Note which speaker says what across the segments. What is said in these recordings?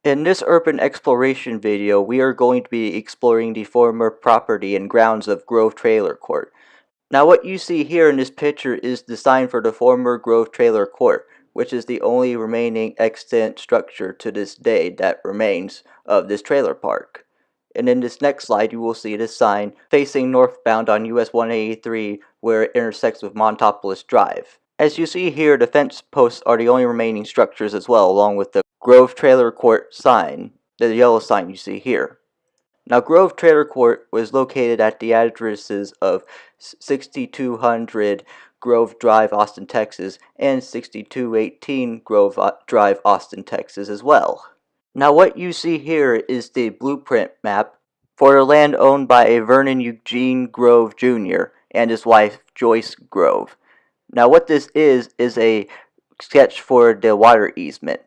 Speaker 1: In this urban exploration video, we are going to be exploring the former property and grounds of Grove Trailer Court. Now what you see here in this picture is the sign for the former Grove Trailer Court, which is the only remaining extant structure to this day that remains of this trailer park. And in this next slide you will see this sign facing northbound on US 183 where it intersects with Montopolis Drive. As you see here, the fence posts are the only remaining structures as well, along with the Grove Trailer Court sign, the yellow sign you see here. Now, Grove Trailer Court was located at the addresses of 6200 Grove Drive, Austin, Texas, and 6218 Grove Drive, Austin, Texas as well. Now, what you see here is the blueprint map for the land owned by Vernon Eugene Grove Jr. and his wife, Joyce Grove. Now, what this is a sketch for the water easement.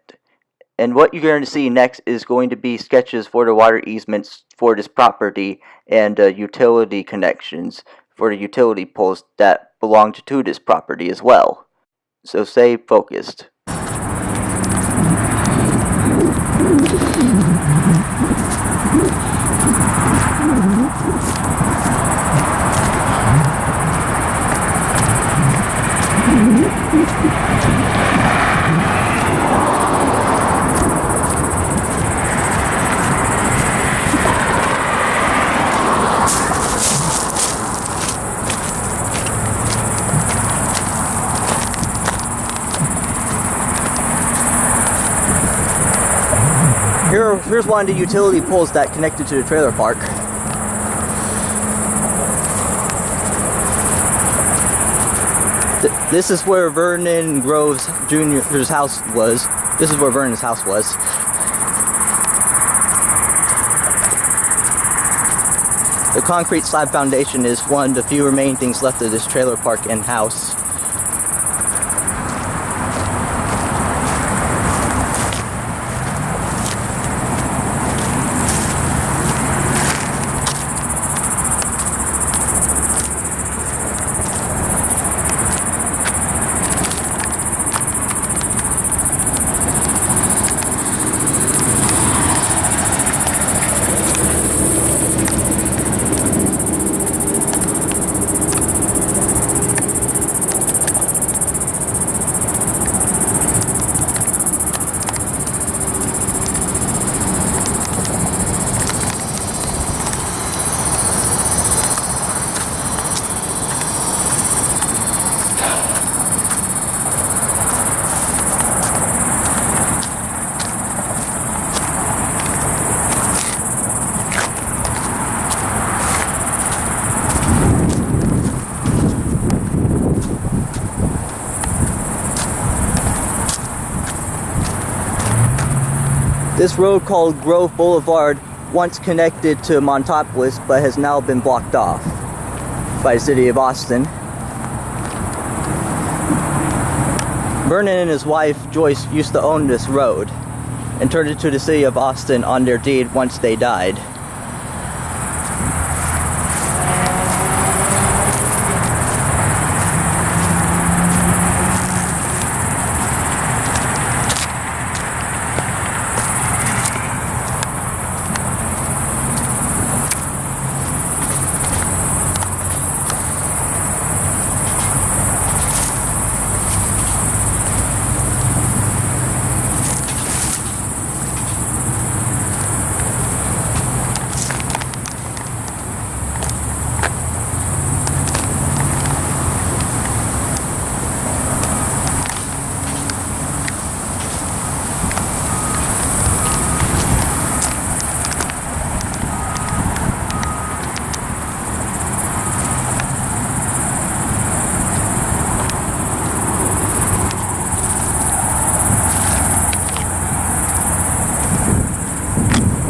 Speaker 1: And what you're going to see next is going to be sketches for the water easements for this property and utility connections for the utility poles that belong to this property as well. So stay focused. Here's one of the utility poles that connected to the trailer park. This is where Vernon Grove Jr.'s house was. This is where Vernon's house was. The concrete slab foundation is one of the few remaining things left of this trailer park and house. This road called Grove Boulevard once connected to Montopolis but has now been blocked off by the city of Austin. Vernon and his wife Joyce used to own this road and turned it to the city of Austin on their deed once they died.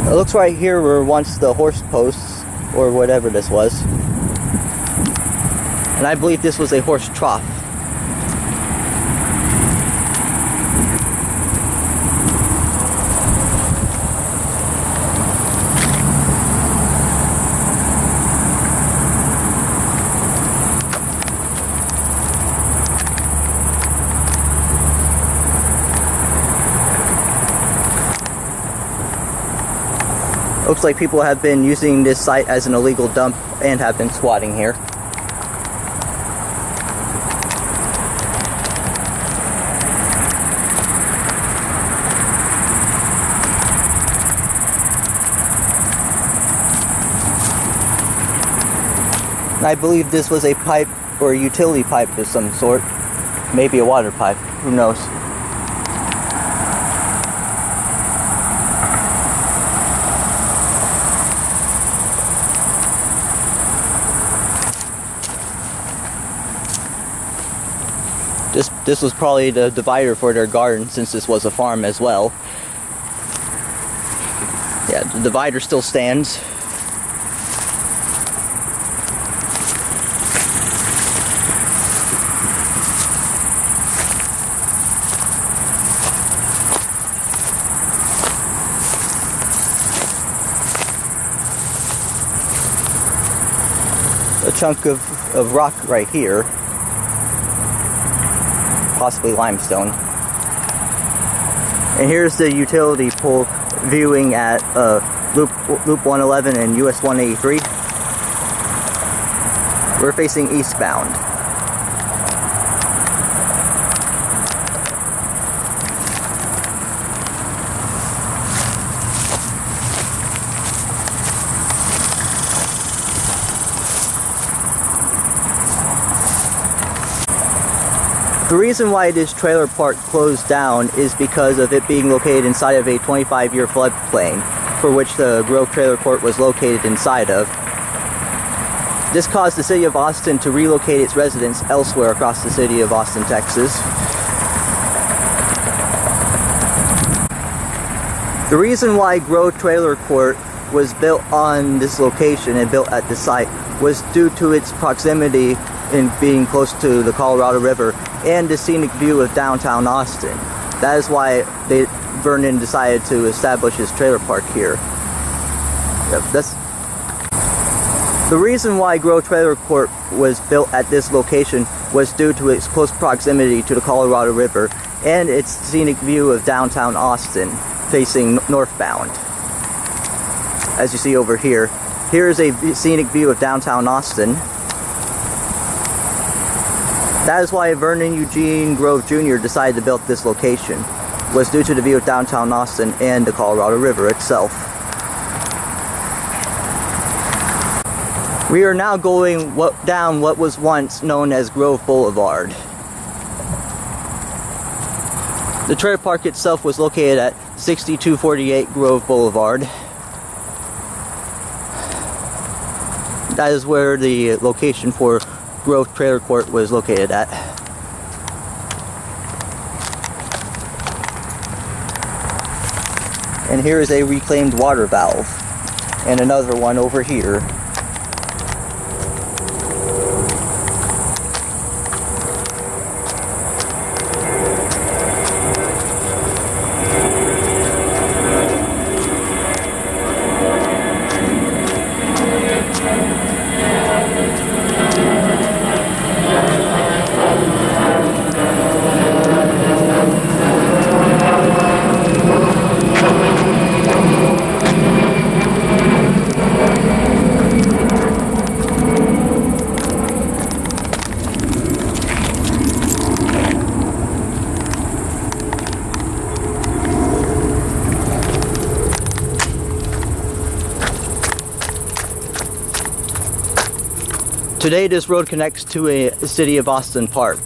Speaker 1: It looks right here were once the horse posts, or whatever this was. And I believe this was a horse trough. Looks like people have been using this site as an illegal dump and have been squatting here. I believe this was a pipe or a utility pipe of some sort. Maybe a water pipe, who knows. This was probably the divider for their garden, since this was a farm as well. Yeah, the divider still stands. A chunk of rock right here. Possibly limestone. And here's the utility pole viewing at Loop 111 and US 183. We're facing eastbound. The reason why this trailer park closed down is because of it being located inside of a 25-year floodplain, for which the Grove Trailer Court was located inside of. This caused the city of Austin to relocate its residents elsewhere across the city of Austin, Texas. The reason why Grove Trailer Court was built on this location and built at the site was due to its proximity in being close to the Colorado River and the scenic view of downtown Austin. That is why Vernon decided to establish his trailer park here. The reason why Grove Trailer Court was built at this location was due to its close proximity to the Colorado River and its scenic view of downtown Austin facing northbound. As you see over here, here is a scenic view of downtown Austin. That is why Vernon Eugene Grove Jr. decided to build this location, was due to the view of downtown Austin and the Colorado River itself. We are now going down what was once known as Grove Boulevard. The trailer park itself was located at 6248 Grove Boulevard. That is where the location for Grove Trailer Court was located at. And here is a reclaimed water valve, and another one over here. Today this road connects to a City of Austin park.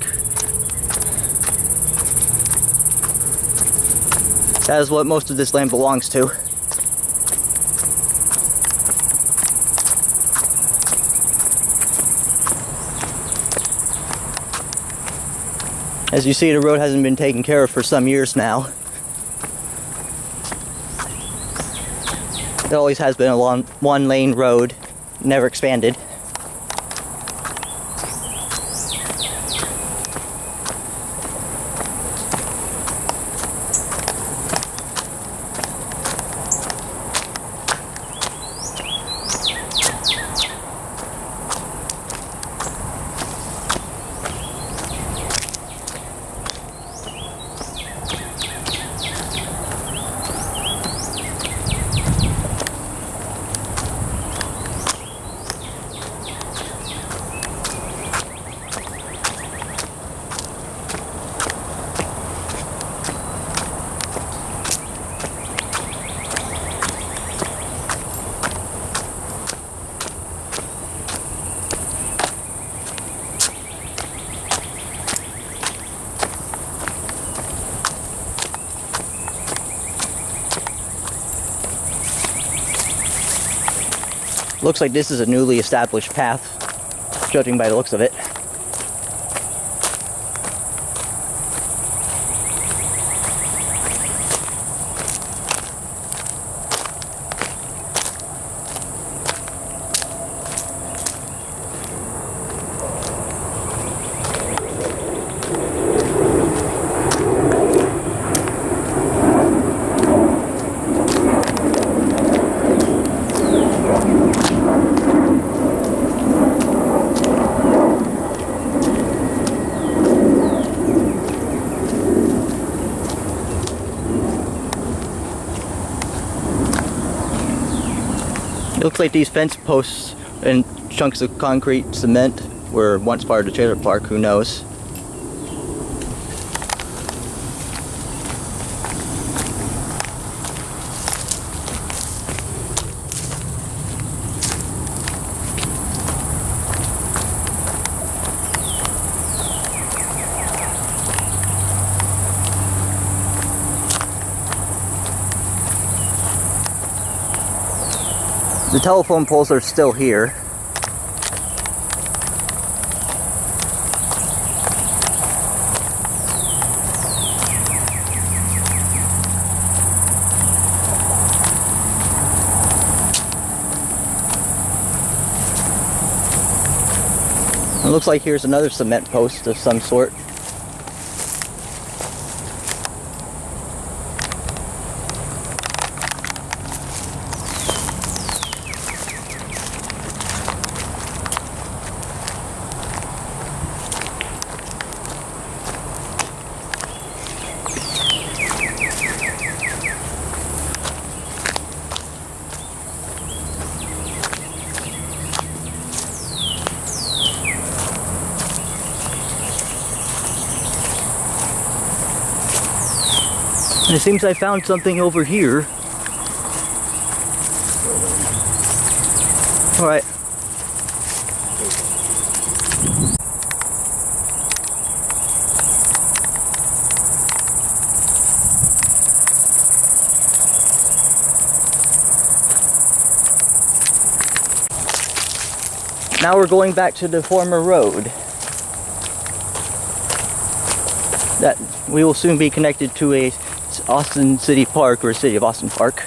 Speaker 1: That is what most of this land belongs to. As you see, the road hasn't been taken care of for some years now. It always has been a one-lane road, never expanded. Looks like this is a newly established path, judging by the looks of it. It looks like these fence posts and chunks of concrete cement were once part of the trailer park, who knows. The telephone poles are still here. It looks like here's another cement post of some sort. And it seems I found something over here. Alright. Now we're going back to the former road. That we will soon be connected to a Austin City Park, or City of Austin Park.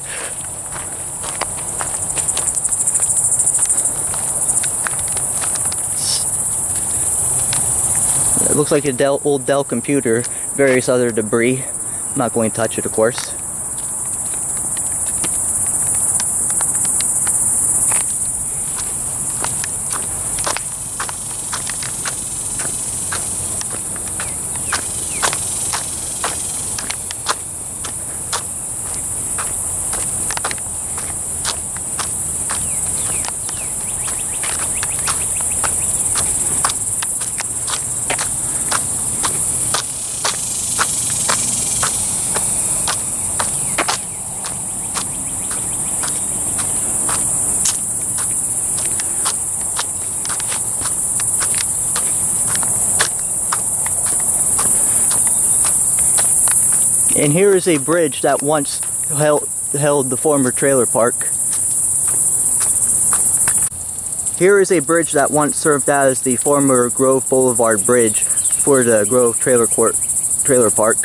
Speaker 1: It looks like a old Dell computer, various other debris. I'm not going to touch it, of course. And here is a bridge that once held the former trailer park. Here is a bridge that once served as the former Grove Boulevard bridge for the Grove Trailer Park.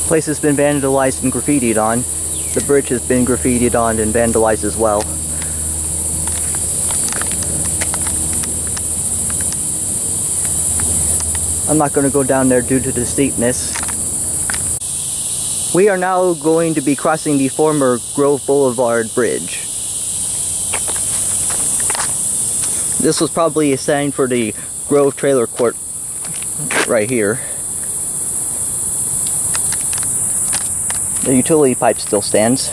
Speaker 1: Place has been vandalized and graffitied on. The bridge has been graffitied on and vandalized as well. I'm not going to go down there due to the steepness. We are now going to be crossing the former Grove Boulevard bridge. This was probably a sign for the Grove Trailer Court right here. The utility pipe still stands.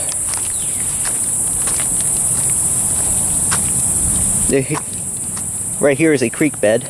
Speaker 1: Right here is a creek bed.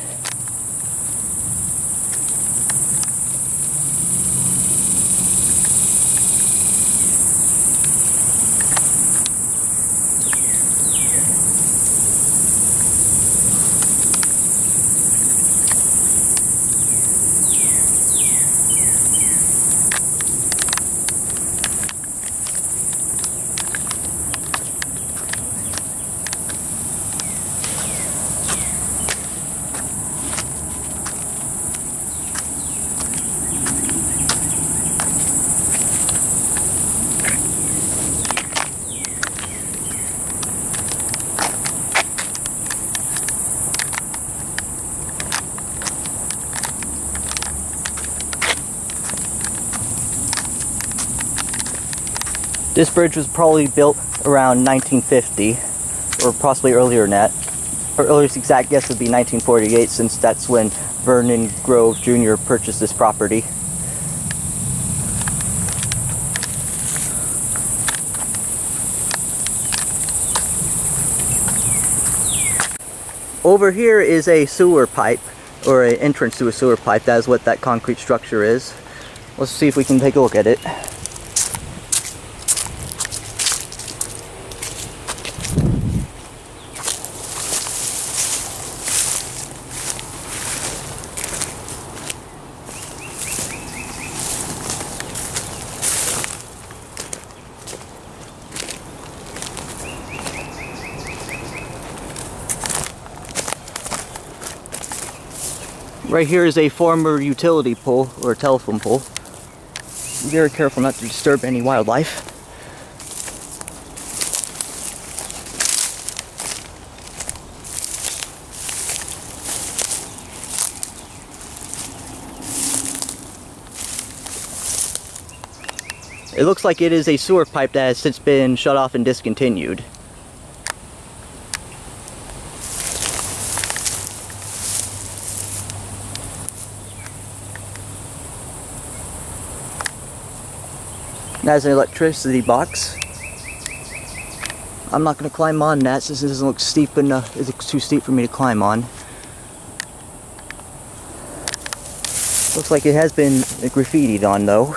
Speaker 1: This bridge was probably built around 1950, or possibly earlier than that. Or earliest exact guess would be 1948, since that's when Vernon Grove Jr. purchased this property. Over here is a sewer pipe, or an entrance to a sewer pipe. That is what that concrete structure is. Let's see if we can take a look at it. Right here is a former utility pole, or telephone pole. Be very careful not to disturb any wildlife. It looks like it is a sewer pipe that has since been shut off and discontinued. That's an electricity box. I'm not going to climb on that since it doesn't look steep enough. It looks too steep for me to climb on. Looks like it has been graffitied on though.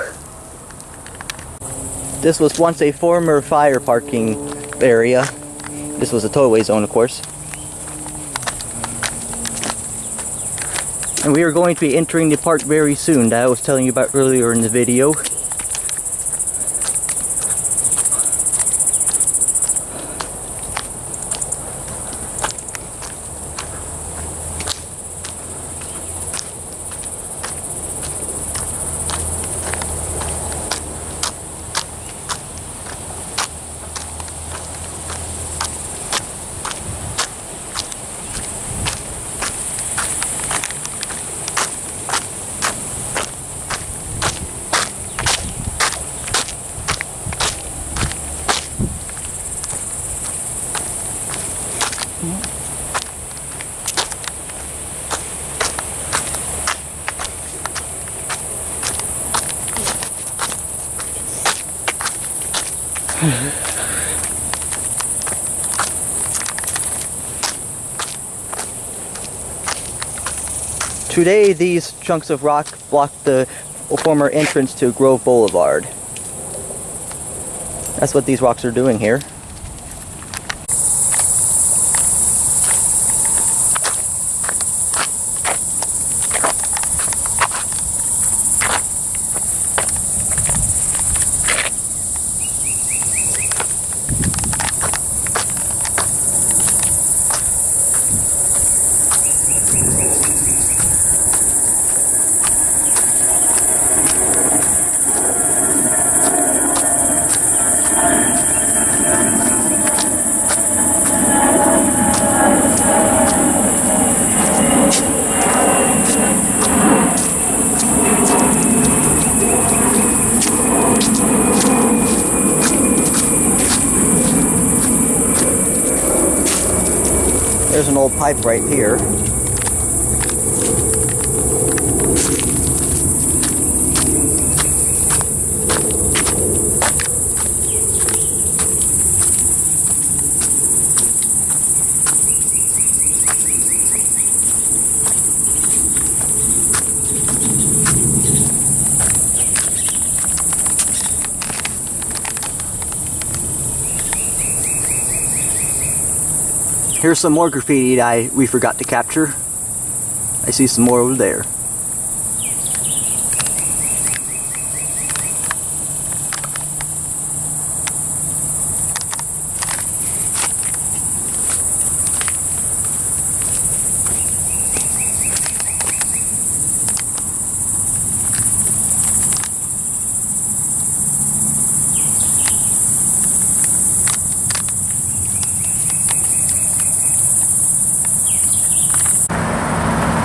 Speaker 1: This was once a former fire parking area. This was a tollway zone, of course. And we are going to be entering the park very soon, that I was telling you about earlier in the video. Today, these chunks of rock block the former entrance to Grove Boulevard. That's what these rocks are doing here. old pipe right here. Here's some more graffiti we forgot to capture. I see some more over there.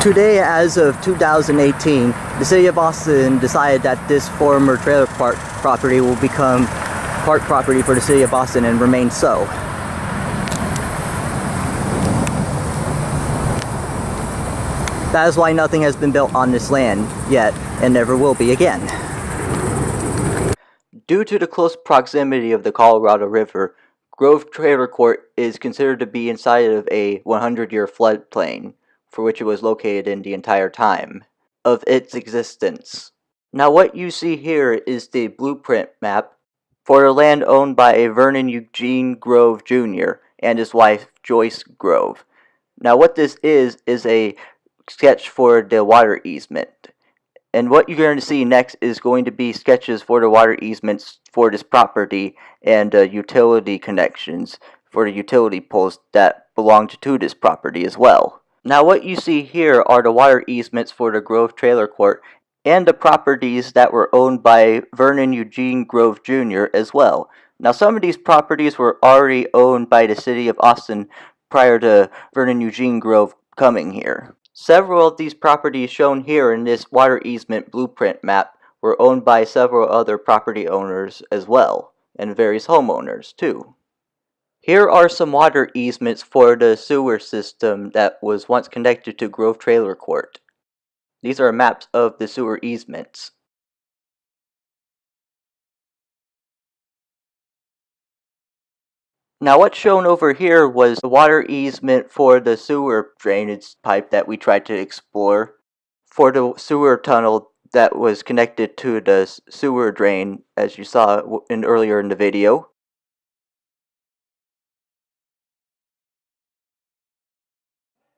Speaker 1: Today, as of 2018, the City of Austin decided that this former trailer park property will become park property for the City of Austin and remain so. That is why nothing has been built on this land yet, and never will be again. Due to the close proximity of the Colorado River, Grove Trailer Court is considered to be inside of a 100-year floodplain, for which it was located in the entire time of its existence. Now what you see here is the blueprint map for the land owned by Vernon Eugene Grove Jr. and his wife Joyce Grove. Now what this is a sketch for the water easement. And what you're going to see next is going to be sketches for the water easements for this property and utility connections for the utility poles that belong to this property as well. Now what you see here are the water easements for the Grove Trailer Court and the properties that were owned by Vernon Eugene Grove Jr. as well. Now some of these properties were already owned by the City of Austin prior to Vernon Eugene Grove coming here. Several of these properties shown here in this water easement blueprint map were owned by several other property owners as well, and various homeowners too. Here are some water easements for the sewer system that was once connected to Grove Trailer Court. These are maps of the sewer easements. Now what's shown over here was the water easement for the sewer drainage pipe that we tried to explore, for the sewer tunnel that was connected to the sewer drain, as you saw earlier in the video.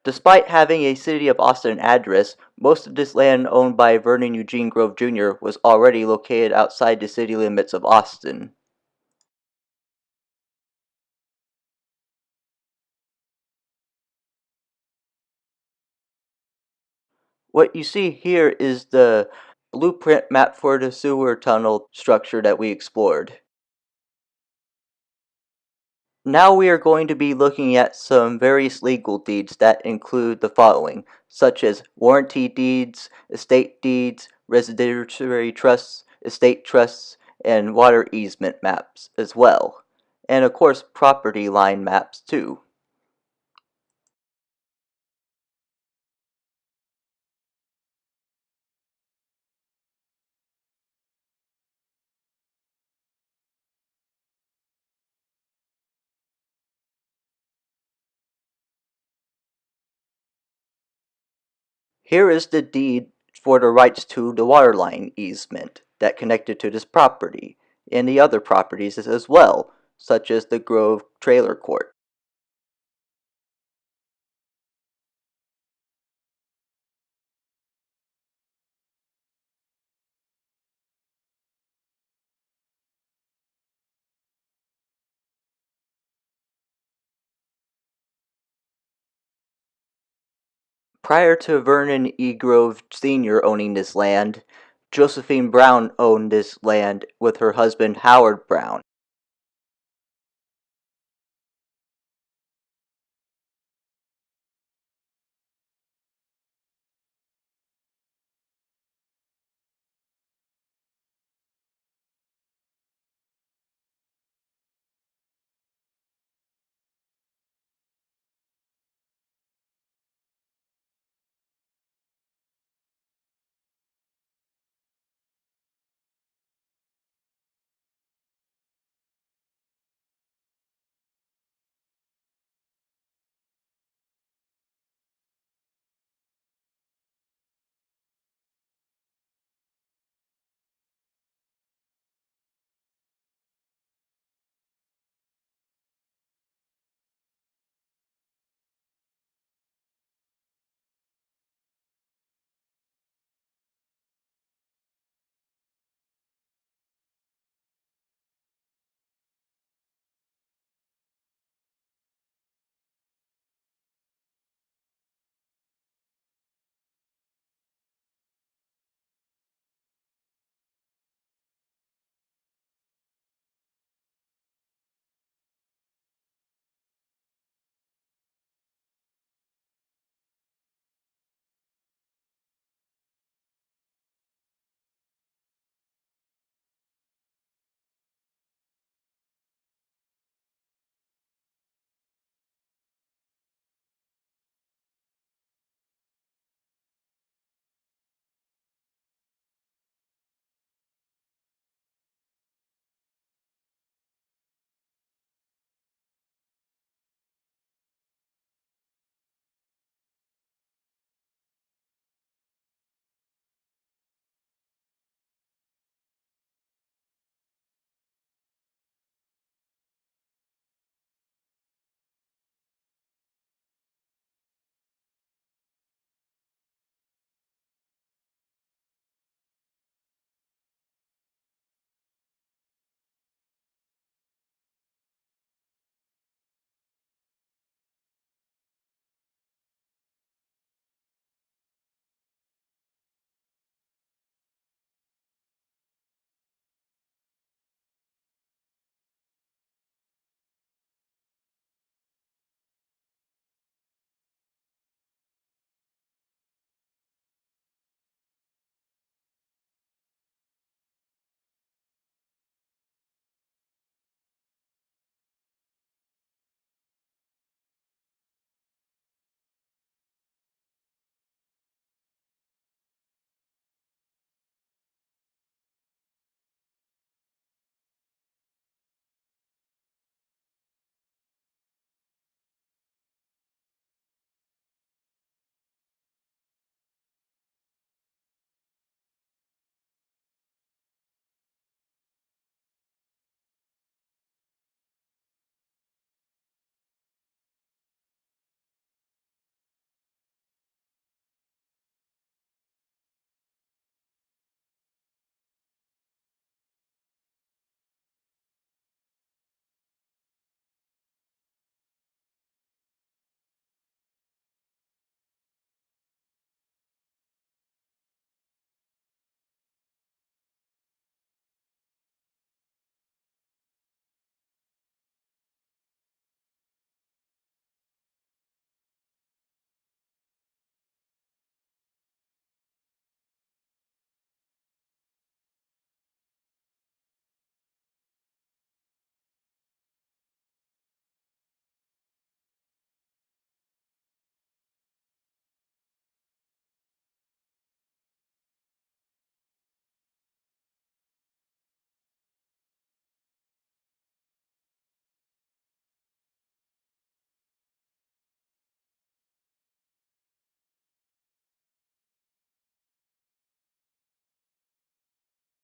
Speaker 1: Despite having a City of Austin address, most of this land owned by Vernon Eugene Grove Jr. was already located outside the city limits of Austin. What you see here is the blueprint map for the sewer tunnel structure that we explored. Now we are going to be looking at some various legal deeds that include the following, such as warranty deeds, estate deeds, residuary trusts, estate trusts, and water easement maps as well. And of course property line maps too. Here is the deed for the rights to the water line easement that connected to this property, and the other properties as well, such as the Grove Trailer Court. Prior to Vernon E. Grove Sr. owning this land, Josephine Brown owned this land with her husband Howard Brown.